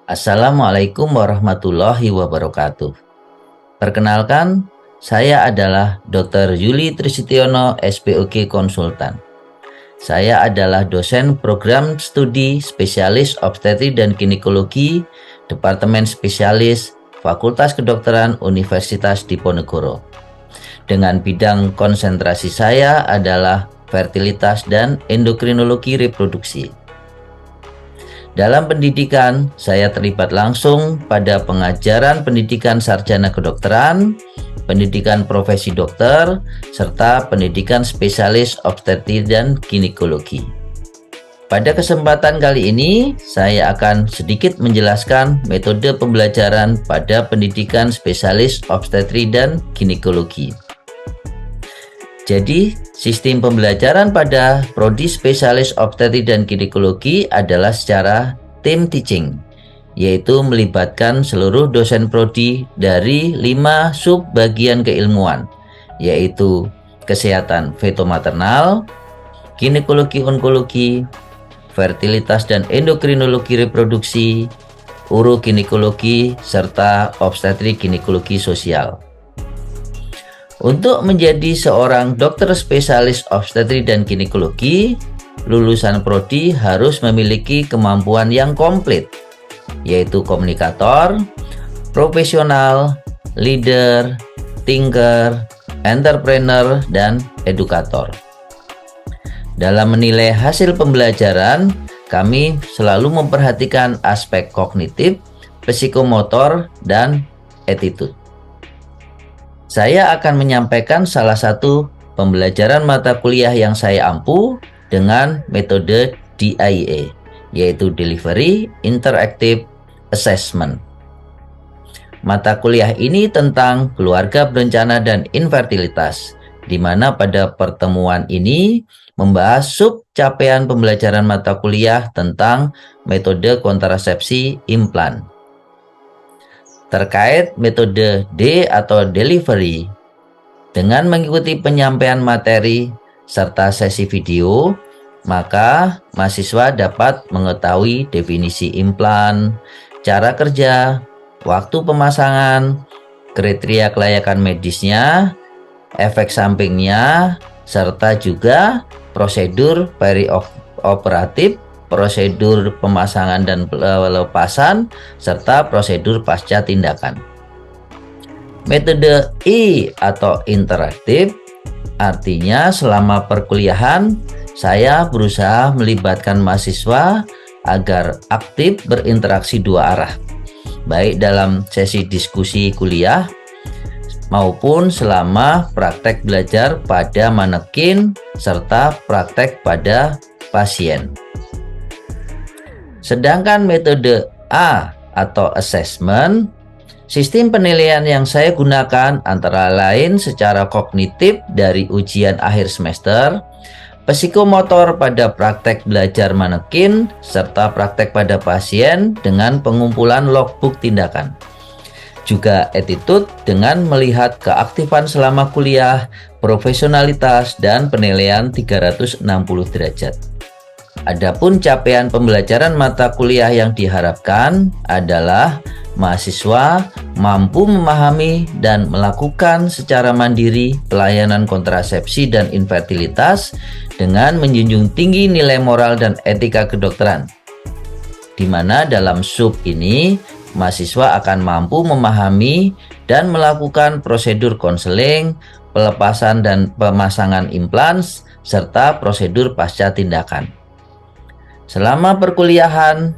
Assalamualaikum warahmatullahi wabarakatuh. Perkenalkan, saya adalah Dr. Yuli Tristiono, SPOG Konsultan. Saya adalah dosen program studi spesialis obstetrik dan ginekologi, Departemen Spesialis, Fakultas Kedokteran Universitas Diponegoro. Dengan bidang konsentrasi saya adalah fertilitas dan endokrinologi reproduksi. Dalam pendidikan, saya terlibat langsung pada pengajaran pendidikan sarjana kedokteran, pendidikan profesi dokter, serta pendidikan spesialis obstetrik dan ginekologi. Pada kesempatan kali ini, saya akan sedikit menjelaskan metode pembelajaran pada pendidikan spesialis obstetrik dan ginekologi. Jadi, sistem pembelajaran pada prodi spesialis obstetrik dan ginekologi adalah secara team teaching, yaitu melibatkan seluruh dosen prodi dari 5 sub bagian keilmuan, yaitu kesehatan feto-maternal, ginekologi onkologi, fertilitas dan endokrinologi reproduksi, uroginekologi, serta obstetrik ginekologi sosial. Untuk menjadi seorang dokter spesialis obstetrik dan ginekologi, lulusan prodi harus memiliki kemampuan yang komplit, yaitu komunikator, profesional, leader, thinker, entrepreneur, dan edukator. Dalam menilai hasil pembelajaran, kami selalu memperhatikan aspek kognitif, psikomotor, dan attitude. Saya akan menyampaikan salah satu pembelajaran mata kuliah yang saya ampu dengan metode DIA, yaitu Delivery Interactive Assessment. Mata kuliah ini tentang keluarga berencana dan infertilitas, di mana pada pertemuan ini membahas sub capaian pembelajaran mata kuliah tentang metode kontrasepsi implan. Terkait metode D atau delivery, dengan mengikuti penyampaian materi serta sesi video, maka mahasiswa dapat mengetahui definisi implan, cara kerja, waktu pemasangan, kriteria kelayakan medisnya, efek sampingnya, serta juga prosedur perioperatif, prosedur pemasangan dan pelepasan, serta prosedur pasca tindakan. Metode I atau interaktif artinya selama perkuliahan saya berusaha melibatkan mahasiswa agar aktif berinteraksi dua arah, baik dalam sesi diskusi kuliah maupun selama praktek belajar pada manekin serta praktek pada pasien. Sedangkan metode A atau assessment, sistem penilaian yang saya gunakan antara lain secara kognitif dari ujian akhir semester, psikomotor pada praktek belajar manekin, serta praktek pada pasien dengan pengumpulan logbook tindakan. Juga attitude dengan melihat keaktifan selama kuliah, profesionalitas, dan penilaian 360 derajat. Adapun capaian pembelajaran mata kuliah yang diharapkan adalah mahasiswa mampu memahami dan melakukan secara mandiri pelayanan kontrasepsi dan infertilitas dengan menjunjung tinggi nilai moral dan etika kedokteran, di mana dalam sub ini mahasiswa akan mampu memahami dan melakukan prosedur konseling, pelepasan dan pemasangan implans, serta prosedur pasca tindakan. Selama perkuliahan,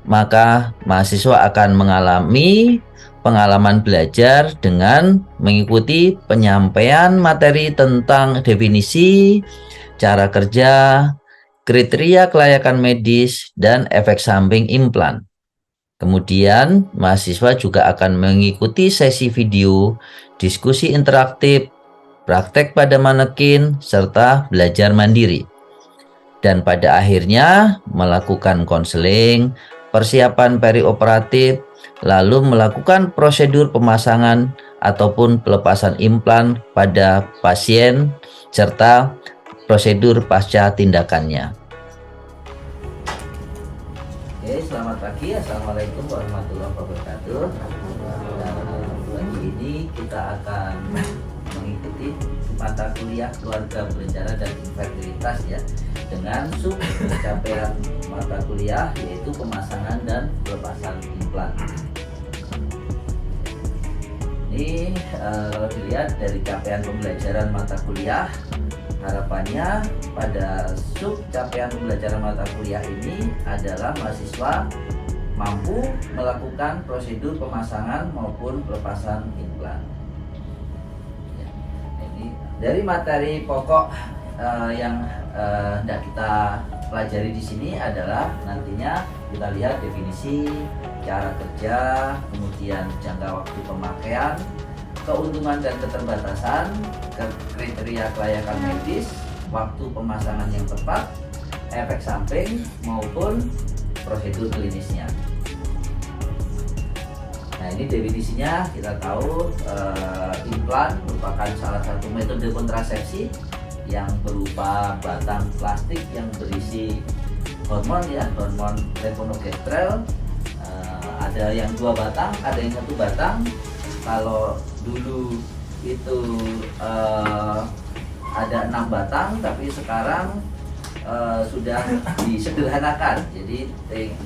maka mahasiswa akan mengalami pengalaman belajar dengan mengikuti penyampaian materi tentang definisi, cara kerja, kriteria kelayakan medis, dan efek samping implan. Kemudian, mahasiswa juga akan mengikuti sesi video, diskusi interaktif, praktek pada manekin, serta belajar mandiri. Dan pada akhirnya melakukan konseling, persiapan perioperatif, lalu melakukan prosedur pemasangan ataupun pelepasan implan pada pasien, serta prosedur pasca tindakannya. Oke, selamat pagi. Assalamualaikum warahmatullahi wabarakatuh. Pagi ini kita akan mengikuti mata kuliah keluarga berencana dan infertilitas ya, dengan sub capaian mata kuliah yaitu pemasangan dan pelepasan implan. Ini kalau dilihat dari capaian pembelajaran mata kuliah, harapannya pada sub capaian pembelajaran mata kuliah ini adalah mahasiswa mampu melakukan prosedur pemasangan maupun pelepasan implan. Ya, ini dari materi pokok yang hendak kita pelajari di sini adalah nantinya kita lihat definisi, cara kerja, kemudian jangka waktu pemakaian, keuntungan dan keterbatasan, kriteria kelayakan medis, waktu pemasangan yang tepat, efek samping maupun prosedur klinisnya. Nah, ini definisinya kita tahu implan merupakan salah satu metode kontrasepsi yang berupa batang plastik yang berisi hormon ya, hormon levonorgestrel. Ada yang 2 batang, ada yang 1 batang. Kalau dulu itu ada 6 batang, tapi sekarang sudah disederhanakan. Jadi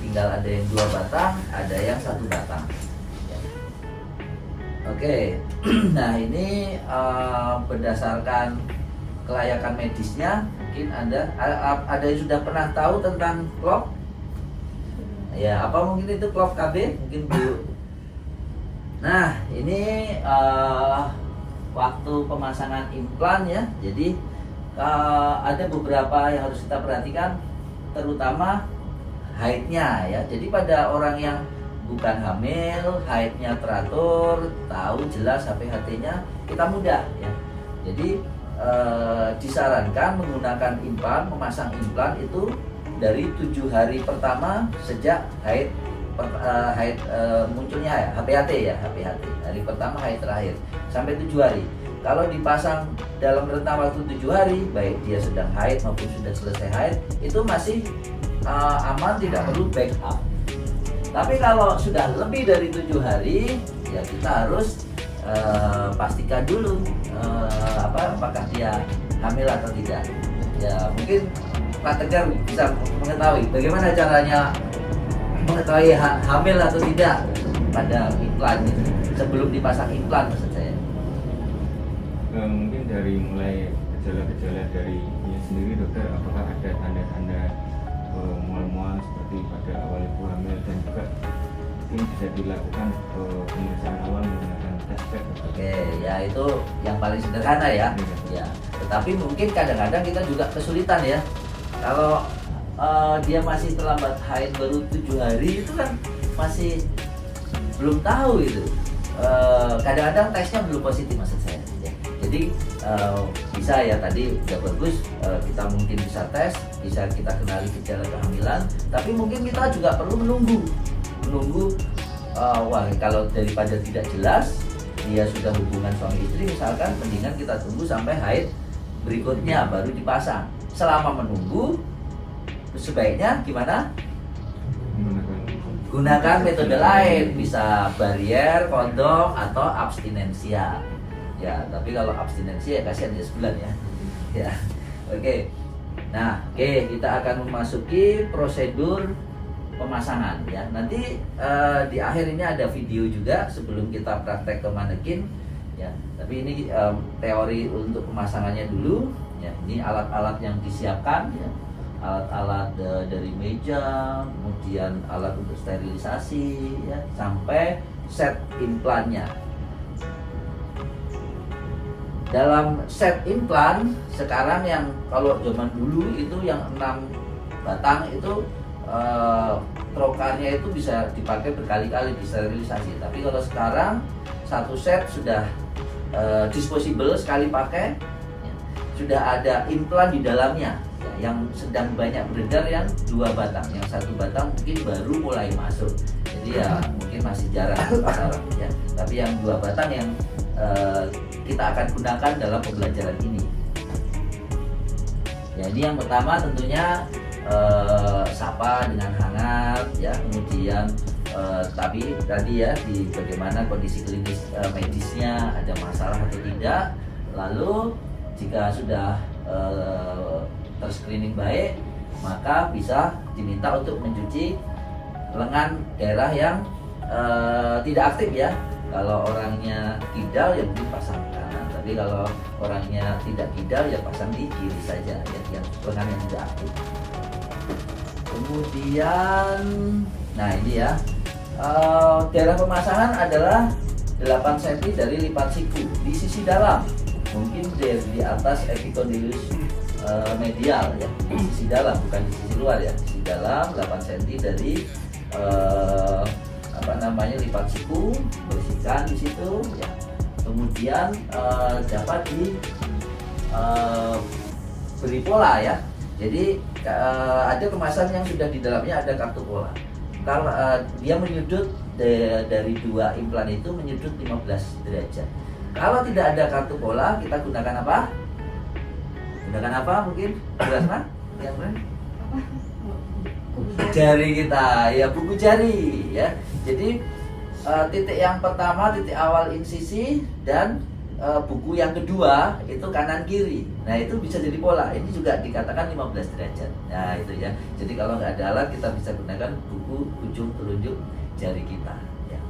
tinggal ada yang 2 batang, ada yang 1 batang. Ya. Oke, nah ini berdasarkan kelayakan medisnya, mungkin ada yang sudah pernah tahu tentang klop? Ya, apa mungkin itu klop KB? Mungkin Bu. Nah, ini waktu pemasangan implan ya. Jadi ada beberapa yang harus kita perhatikan, terutama haidnya ya. Jadi pada orang yang bukan hamil, haidnya teratur, tahu jelas HPHT-nya, kita mudah ya. Jadi disarankan menggunakan implan, memasang implan itu dari 7 hari pertama sejak haid munculnya ya, HPHT ya, HPHT hari pertama haid terakhir sampai 7 hari. Kalau dipasang dalam rentang waktu 7 hari, baik dia sedang haid maupun sudah selesai haid, itu masih aman, tidak perlu backup. Tapi kalau sudah lebih dari 7 hari, ya kita harus pastikan dulu apakah dia hamil atau tidak. Ya mungkin Pak Tegar bisa mengetahui bagaimana caranya mengetahui hamil atau tidak pada implan ini, sebelum dipasang implan maksud saya. Mungkin dari mulai gejala-gejala dari ini sendiri, dokter, apakah ada tanda-tanda mual-mual seperti pada awal ibu hamil, dan juga mungkin bisa dilakukan pemeriksaan awal menggunakan tes swab. Oke, ya itu yang paling sederhana ya. Ya, tetapi mungkin kadang-kadang kita juga kesulitan ya. Kalau dia masih terlambat haid baru 7 hari, itu kan masih belum tahu itu. Kadang-kadang tesnya belum positif maksud saya. Ya. Jadi bisa ya, tadi udah bagus, kita mungkin bisa tes, bisa kita kenali gejala kehamilan, tapi mungkin kita juga perlu menunggu. Wah, kalau daripada tidak jelas dia sudah hubungan suami istri misalkan, mendingan kita tunggu sampai haid berikutnya baru dipasang. Selama menunggu, sebaiknya gimana? Gunakan metode lain, bisa barier, kondom, atau abstinensia. Ya, tapi kalau abstinensia ya kasihan dia sebulan ya. Ya, oke. Nah, kita akan memasuki prosedur pemasangan ya. Nanti di akhir ini ada video juga sebelum kita praktek ke manekin ya. Tapi ini teori untuk pemasangannya dulu ya. Ini alat-alat yang disiapkan ya. Alat-alat dari meja, kemudian alat untuk sterilisasi ya, sampai set implannya. Dalam set implan sekarang, yang kalau zaman dulu itu yang 6 batang itu trokarnya itu bisa dipakai berkali-kali disterilisasi. Tapi kalau sekarang satu set sudah disposable, sekali pakai ya, sudah ada implan di dalamnya ya, yang sedang banyak beredar yang 2 batang, yang 1 batang mungkin baru mulai masuk, jadi ya mungkin masih jarang di pasaran ya. Tapi yang 2 batang yang kita akan gunakan dalam pembelajaran ini ya. Ini yang pertama tentunya sapa dengan hangat hangat ya, kemudian tapi tadi ya di bagaimana kondisi klinis medisnya, ada masalah atau tidak. Lalu jika sudah terscreening baik, maka bisa diminta untuk mencuci lengan daerah yang tidak aktif ya. Kalau orangnya kidal ya mungkin pasang kanan, tapi kalau orangnya tidak kidal ya pasang di kiri saja ya, yang lengan yang tidak aktif. Kemudian, nah ini ya, daerah pemasangan adalah 8 cm dari lipat siku di sisi dalam, mungkin di atas epicondylus medial ya, di sisi dalam, bukan di sisi luar ya, di sisi dalam 8 cm dari lipat siku, bersihkan di situ ya. Kemudian dapat beri pola ya. Jadi ada kemasan yang sudah di dalamnya ada kartu pola. Kalau dia menyudut dari 2 implan itu menyudut 15 derajat. Kalau tidak ada kartu pola, kita gunakan apa? Gunakan apa mungkin? Jelaskan? Yang lain? Jari kita, ya buku jari ya. Jadi titik yang pertama, titik awal insisi, dan buku yang kedua itu kanan kiri. Nah itu bisa jadi pola. Ini juga dikatakan 15 derajat. Nah itu ya. Jadi kalau nggak ada alat, kita bisa gunakan buku ujung telunjuk jari kita. Ya.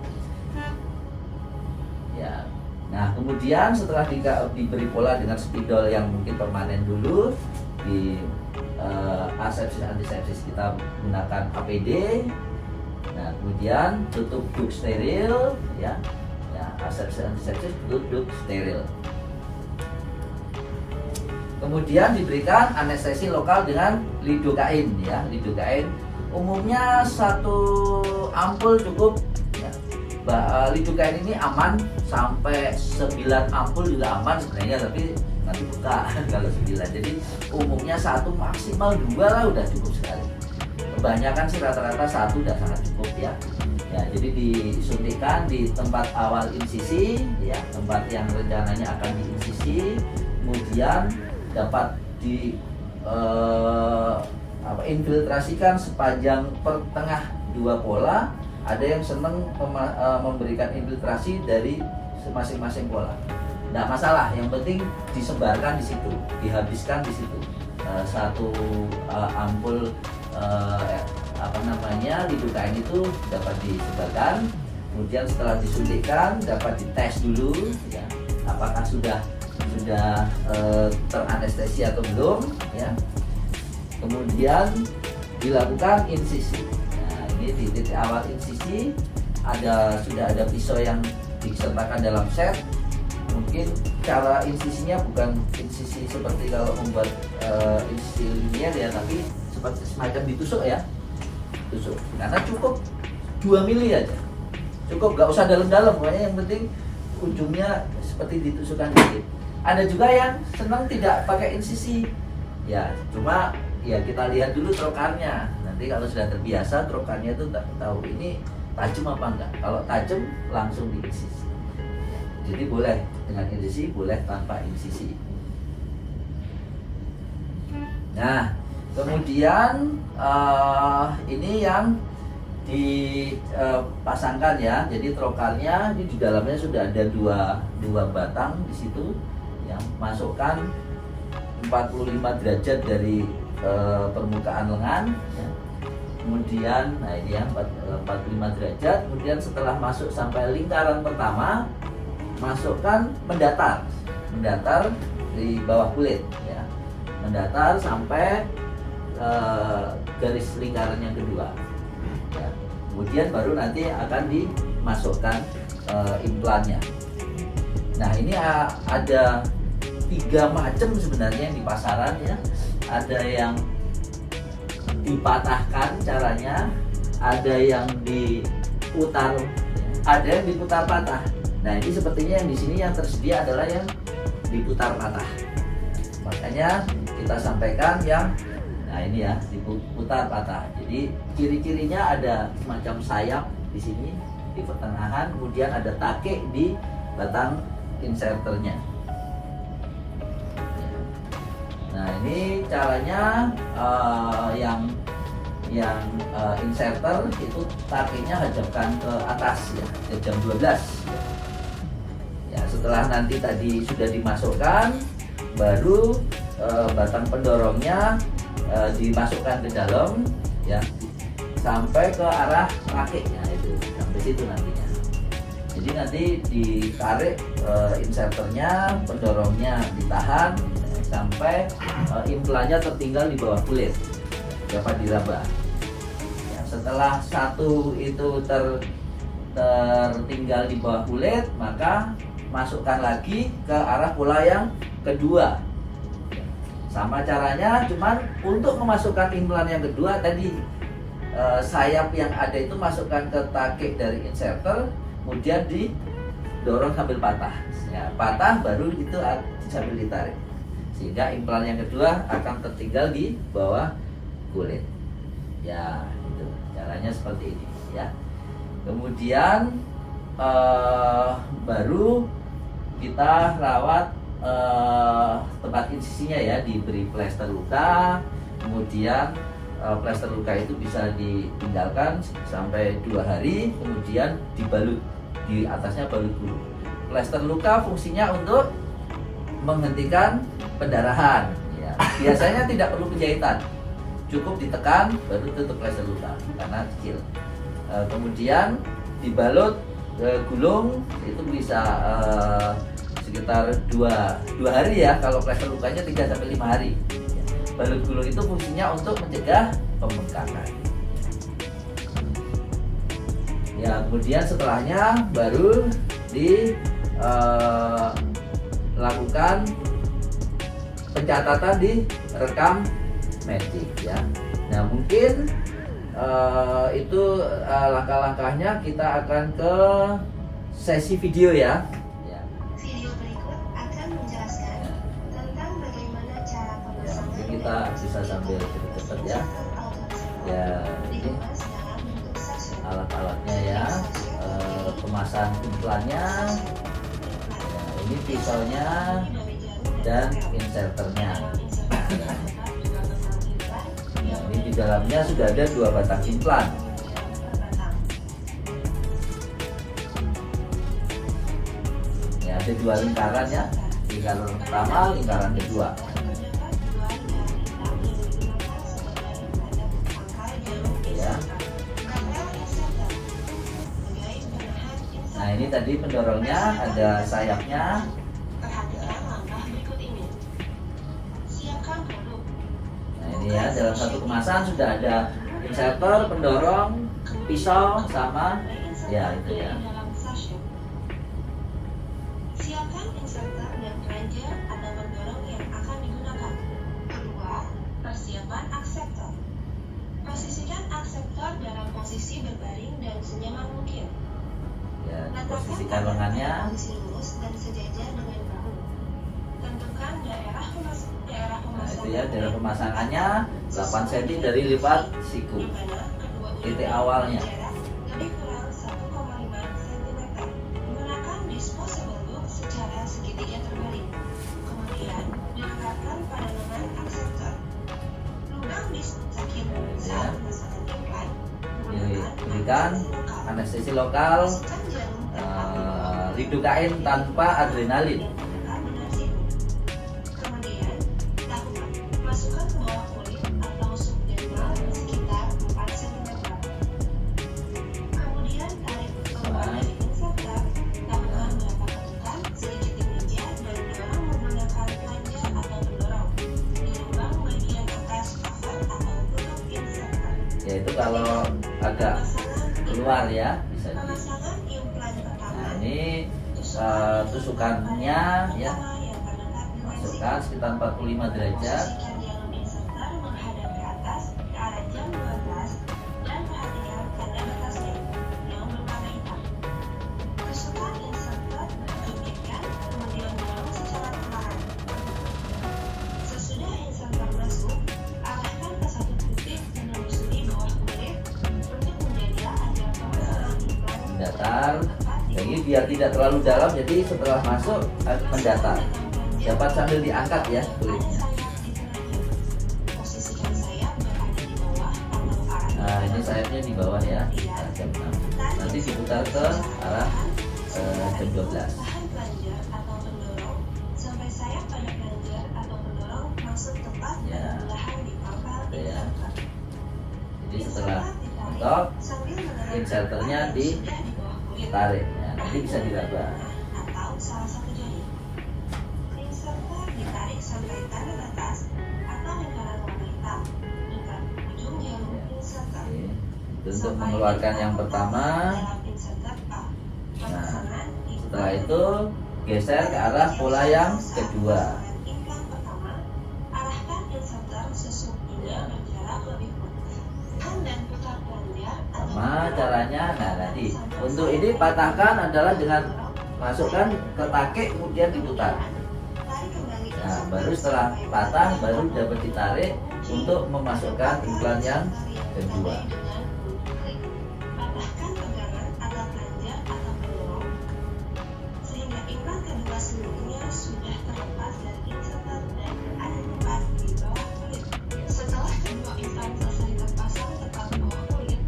Ya. Nah kemudian setelah diberi pola dengan spidol yang mungkin permanen dulu, di asepsis antisepsis kita gunakan APD. Nah kemudian tutup duk steril ya. Asepsis antisepsis duk steril. Kemudian diberikan anestesi lokal dengan lidocain ya. Lidocain umumnya 1 ampul cukup ya. Lidocain ini aman sampai 9 ampul juga aman sebenarnya, tapi nanti buka kalau 9. Jadi umumnya 1 maksimal 2 lah udah cukup sekali. Kebanyakan sih rata-rata 1 udah sangat cukup ya. Ya, jadi disuntikkan di tempat awal insisi, ya, tempat yang rencananya akan diinsisi, kemudian dapat infiltrasikan sepanjang pertengah 2 pola. Ada yang senang memberikan infiltrasi dari masing-masing pola. Nggak masalah, yang penting disebarkan di situ, dihabiskan di situ. 1 ampul lidocain itu dapat disebarkan, kemudian setelah disuntikkan dapat dites dulu ya, apakah sudah teranestesi atau belum ya. Kemudian dilakukan insisi. Nah ini di titik awal insisi sudah ada pisau yang disertakan dalam set. Mungkin cara insisinya bukan insisi seperti kalau membuat insisi linier ya, tapi seperti semacam ditusuk ya, tusuk. Karena cukup 2 mili aja, cukup, nggak usah dalam-dalam, pokoknya yang penting ujungnya seperti ditusukkan dikit. Ada juga yang senang tidak pakai insisi ya, cuma ya kita lihat dulu trokarnya. Nanti kalau sudah terbiasa, trokarnya itu tahu ini tajam apa enggak. Kalau tajam langsung diinsisi. Jadi boleh dengan insisi, boleh tanpa insisi. Nah kemudian ini yang dipasangkan ya. Jadi trokarnya ini di dalamnya sudah ada dua batang di situ. Yang masukkan 45 derajat dari permukaan lengan. Ya. Kemudian, nah ini ya 45 derajat. Kemudian setelah masuk sampai lingkaran pertama, masukkan mendatar di bawah kulit. Ya. Mendatar sampai garis lingkaran yang kedua ya. Kemudian baru nanti akan dimasukkan implannya. Nah ini ada 3 macam sebenarnya yang di pasaran ya. Ada yang dipatahkan caranya, ada yang diputar, ada yang diputar patah. Nah ini sepertinya yang di sini yang tersedia adalah yang diputar patah. Makanya kita sampaikan yang nah ini ya, diputar patah. Jadi ciri-cirinya ada semacam sayap di sini di pertengahan, kemudian ada take di batang inserternya. Nah ini caranya yang inserter itu targetnya hadapkan ke atas ya, ke jam 12 ya. Setelah nanti tadi sudah dimasukkan, baru batang pendorongnya dimasukkan ke dalam ya, sampai ke arah rakitnya, itu sampai situ nantinya. Jadi nanti ditarik inserternya, pendorongnya ditahan sampai implannya tertinggal di bawah kulit, dapat diraba. Ya, setelah satu itu tertinggal di bawah kulit, maka masukkan lagi ke arah pola yang kedua. Sama caranya, cuman untuk memasukkan implan yang kedua tadi sayap yang ada itu masukkan ke takik dari inserter, kemudian didorong sambil patah ya, patah baru itu sambil ditarik, sehingga implan yang kedua akan tertinggal di bawah kulit ya. Itu caranya seperti ini ya. Kemudian baru kita rawat tempat insisinya ya, diberi plester luka. Kemudian plester luka itu bisa ditinggalkan sampai 2 hari, kemudian dibalut, di atasnya balut bulu. Plester luka fungsinya untuk menghentikan pendarahan ya. Biasanya tidak perlu penjahitan, cukup ditekan baru tutup plester luka karena kecil. Kemudian dibalut gulung, itu bisa sekitar 2 hari ya, kalau plester lukanya 3-5 hari. Balut gulung itu fungsinya untuk mencegah pembengkakan. Ya, kemudian setelahnya baru dilakukan pencatatan di rekam medis ya. Nah, mungkin itu langkah-langkahnya. Kita akan ke sesi video ya. Video berikut akan menjelaskan tentang bagaimana cara pemasangan Kita bisa sambil cepet-cepet ya. Ya, ini dikemas dalam bentuk sachet. alat-alatnya ya, pemasangan implannya ya, ini pisaunya dan inserternya. Nah, ini di dalamnya sudah ada 2 batang implan ya, ada 2 lingkaran ya, lingkaran pertama, lingkaran kedua ya. Nah, ini tadi pendorongnya, ada sayapnya. Perhatikan langkah berikut ini. Siapkan produk. Nah, ini ya, dalam satu kemasan sudah ada inserter, pendorong, pisau, sama ya itu ya. Dalam sachet. Siapkan inserter dan plunger atau pendorong yang akan digunakan. Kedua, persiapan akseptor. Posisikan akseptor dalam posisi berbaring dan senyaman mungkin. Ya, Letakkan posisikan tangan lengannya. pada posisi lurus dan sejajar dengan bahu. Tentukan daerah Nah, pemasangan. itu ya, daerah pemasangannya 8 cm dari lipat siku. Di mana kedua Titik awalnya. jarak lebih kurang 1,5 cm. Gunakan disposable loop secara segitiga terbalik. Kemudian dilekatkan pada lengan akseptor. Lubang di sakit saat pemasangan implan. Diberikan anestesi lokal, Masukkan jarum lidocain tanpa adrenalin. Kemudian, lakukan masukkan ke bawah kulit atau subdermal sekitar 4 cm. Kemudian tarik keluar dari inserter, lakukan beberapa ketukan sedikit di meja dan dorong menggunakan plunger atau pendorong di lubang bagian atas cover atau tutup inserter. Yaitu kalau agak keluar ya, bisa di. Pemasangan implan pertama. Nah, ini tusukannya ya, masukkan sekitar 45 derajat. Posisikan jarum inserter menghadap ke atas ke arah jam 12 dan perhatikan tanda batasnya yang berwarna hitam. Tusukkan inserter, jepitkan, kemudian dorong secara perlahan. Sesudah inserter masuk, arahkan ke satu titik menelusuri bawah kulit untuk menjaga agar pemasangan implan Mendatar. Nah, ini biar tidak terlalu dalam, jadi setelah masuk mendatar. Dapat sambil diangkat ya kulitnya. Posisikan sayap berada di bawah atau arah. Nah, ini sayapnya di bawah ya. Nah, jam 6. Nanti diputar ke arah jam 12. Tahan plunger atau pendorong sampai sayap pada plunger atau pendorong masuk tepat Ya. pada belahan di pangkal Gitu ya. inserter. Jadi setelah Inserter mentok, ditarik sambil menekan inserternya yang sudah di bawah kulit. ditarik. Ya, nanti bisa diraba. Atau salah satu jari. Inserter ditarik sampai tanda batas atau lingkaran warna hitam dekat ujung jarum inserter. Oke. Itu untuk mengeluarkan yang pertama. Dalam inserter A. Pelaksanaan Setelah itu geser ke arah pola yang kedua. implan pertama, arahkan inserter sesungguhnya berjarak lebih tahan dan putar plunger atau Sama caranya. Nah, nanti untuk ini patahkan adalah dengan masukkan ke takik kemudian diputar. tarik kembali Nah, inserter baru setelah sampai patah pada baru bawah. dapat ditarik untuk memasukkan implan yang kedua. Patahkan pegangan atau plunger atau pendorong sehingga implan kedua seluruhnya sudah terlepas dari inserter dan ada tepat di bawah kulit. Setelah kedua implan selesai terpasang tepat di bawah kulit,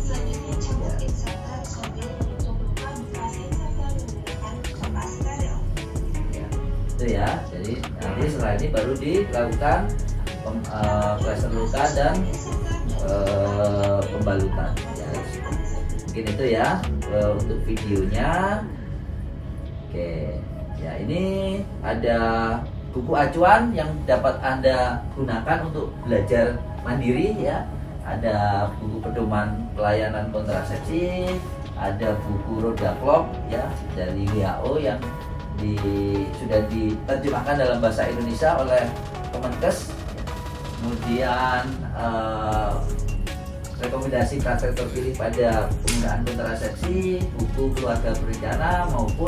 selanjutnya cabut inserter sambil menutup luka bekas inserter menggunakan kapas steril. Ya, itu ya. Jadi nanti setelah ini baru dilakukan plaster luka dan pembalutan. Ya, mungkin itu ya untuk videonya. Oke, ya ini ada buku acuan yang dapat Anda gunakan untuk belajar mandiri ya. Ada buku pedoman pelayanan kontrasepsi, ada buku roda clock ya dari WHO yang sudah diterjemahkan dalam bahasa Indonesia oleh Kemenkes. Kemudian rekomendasi praktek terpilih pada penggunaan kontrasepsi, buku keluarga berencana maupun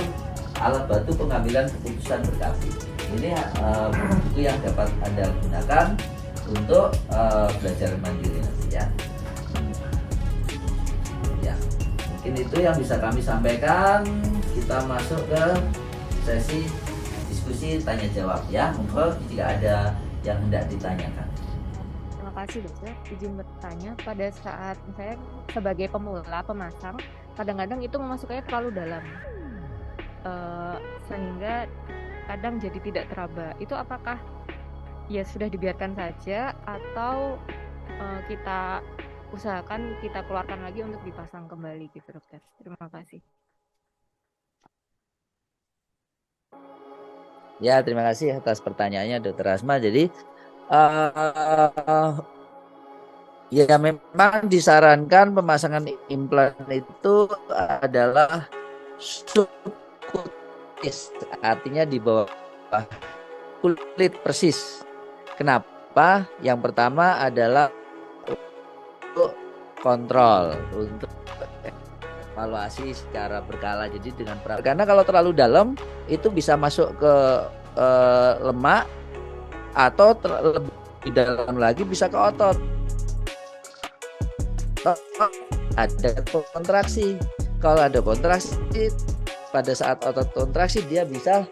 alat bantu pengambilan keputusan berkabin. Ini buku yang dapat Anda gunakan untuk belajar mandiri nanti ya. Ya, mungkin itu yang bisa kami sampaikan. Kita masuk ke sesi diskusi tanya jawab ya. Monggo jika ada yang hendak ditanyakan. Terima kasih dokter. Izin bertanya, pada saat saya sebagai pemula pemasang, kadang-kadang itu memasukkannya terlalu dalam, sehingga kadang jadi tidak teraba. Itu apakah ya sudah dibiarkan saja atau kita usahakan kita keluarkan lagi untuk dipasang kembali gitu dokter? Terima kasih. Ya, terima kasih atas pertanyaannya Dokter Asma. Jadi ya memang disarankan pemasangan implan itu adalah subkutis, artinya di bawah kulit persis. Kenapa? Yang pertama adalah untuk kontrol, untuk evaluasi secara berkala. Jadi dengan karena kalau terlalu dalam itu bisa masuk ke lemak atau lebih dalam lagi bisa ke otot. Ada kontraksi. Kalau ada kontraksi, pada saat otot kontraksi dia bisa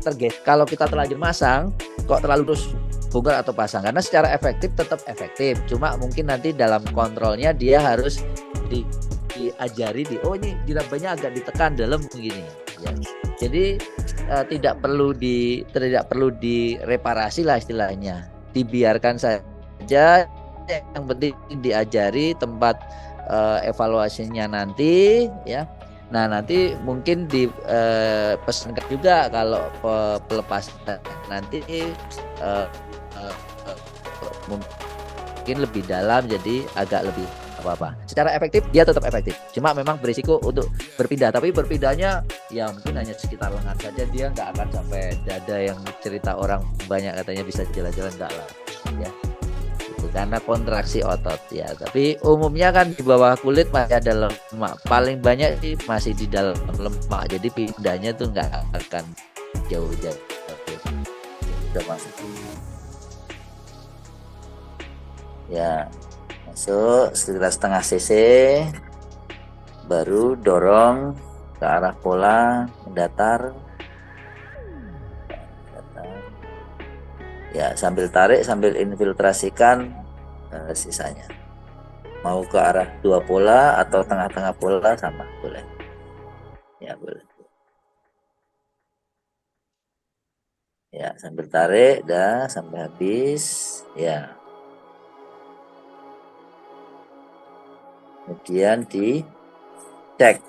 tergeser. Kalau kita terlanjur masang, kok terlalu terus bongkar atau pasang, karena secara efektif tetap efektif. Cuma mungkin nanti dalam kontrolnya dia harus diajari ini dirabanya agak ditekan dalam begini. Ya. Jadi tidak perlu direparasi lah istilahnya. Dibiarkan saja. Yang penting diajari tempat evaluasinya nanti ya. Nah nanti mungkin dipesankan juga kalau pelepasan nanti mungkin lebih dalam, jadi agak lebih apa-apa. Secara efektif dia tetap efektif, cuma memang berisiko untuk berpindah. Tapi berpindahnya ya mungkin hanya sekitar lengan saja, dia nggak akan sampai dada yang cerita orang banyak katanya bisa jalan-jalan, enggak lah ya. Karena kontraksi otot ya, tapi umumnya kan di bawah kulit masih ada lemak, paling banyak sih masih di dalam lemak, jadi pindahnya tuh nggak akan jauh-jauh. Udah masuk ya, masuk sekitar setengah cc, baru dorong ke arah pola mendatar. Ya, sambil tarik, sambil infiltrasikan sisanya. Mau ke arah dua pola atau tengah-tengah pola sama boleh. Ya boleh. Ya sambil tarik dah sampai habis. Ya. Kemudian dicek.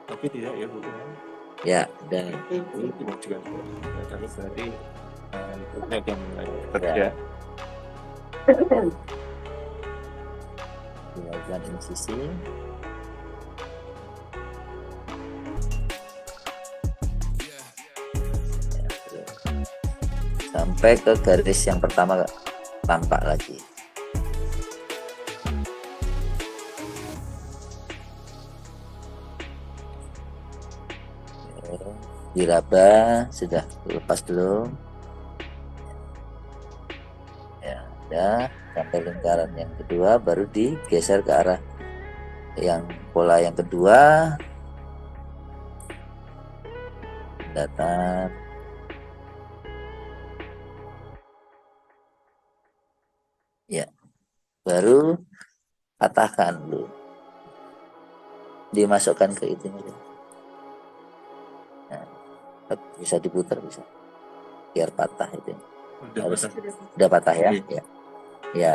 Tapi tidak ya Bu. Ya, dan Ini tidak juga tapi berarti internet yang bekerja. dilakukan insisi. Sampai ke garis yang pertama tampak lagi. Diraba sudah lepas belum? Ya, udah. Sampai lingkaran yang kedua baru digeser ke arah yang pola yang kedua. Datar. Ya, baru patahkan dulu. Dimasukkan ke itu. Nah, bisa diputar bisa. Biar patah itu. Udah patah ya. Ya. Ya.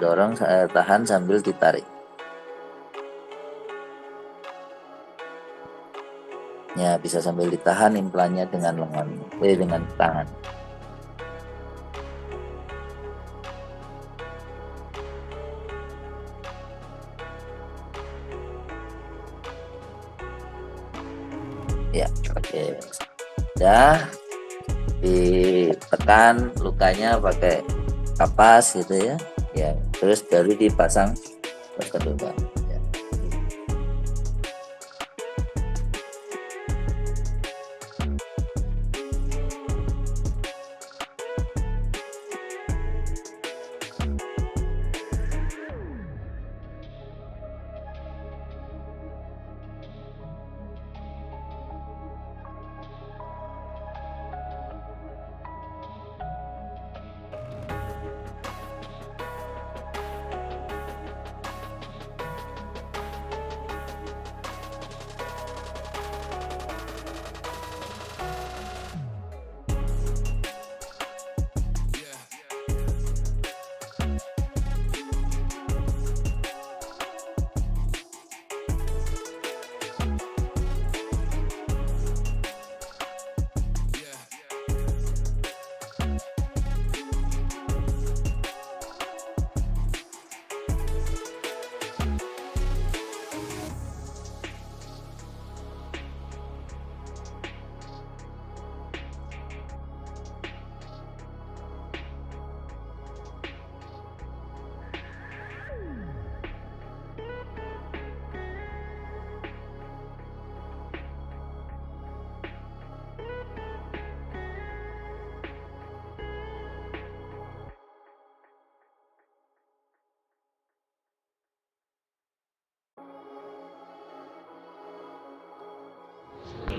Dorong tahan sambil ditarik. Ya, bisa sambil ditahan implannya dengan lengan, dengan tangan. Ya, oke. Dah ditekan lukanya pakai kapas gitu ya. Ya, terus baru dipasang kedua. Ya.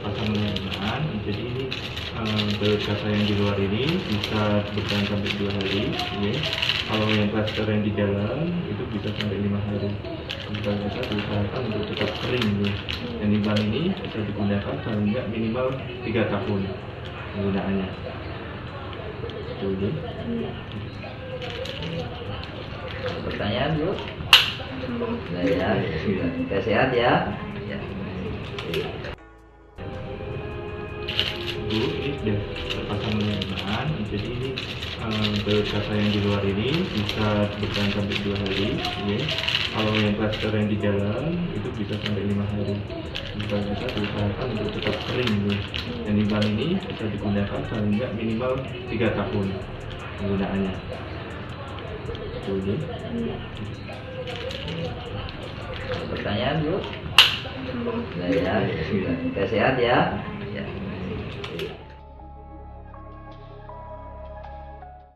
Pasang lengan, jadi ini baut kasa yang di luar ini bisa bertahan sampai 2 hari ya. Kalau yang plaster yang di dalam itu bisa sampai 5 hari. Implan kasa diusahakan untuk tetap kering ya. Dan implan ini bisa digunakan paling enggak minimal 3 tahun penggunaannya. Jadi Pertanyaan Bu? Nah, ya, sehat ya. Ya. Bu, ini sudah terpasang lengan, jadi ini baut kasa yang di luar ini bisa bertahan sampai 2 hari ya. Kalau yang plaster yang di dalam itu bisa sampai 5 hari. Implan kasa diusahakan untuk tetap kering ya. Dan implan ini bisa digunakan paling enggak minimal 3 tahun penggunaannya. Jadi Pertanyaan Bu? Nah, ya, sehat ya.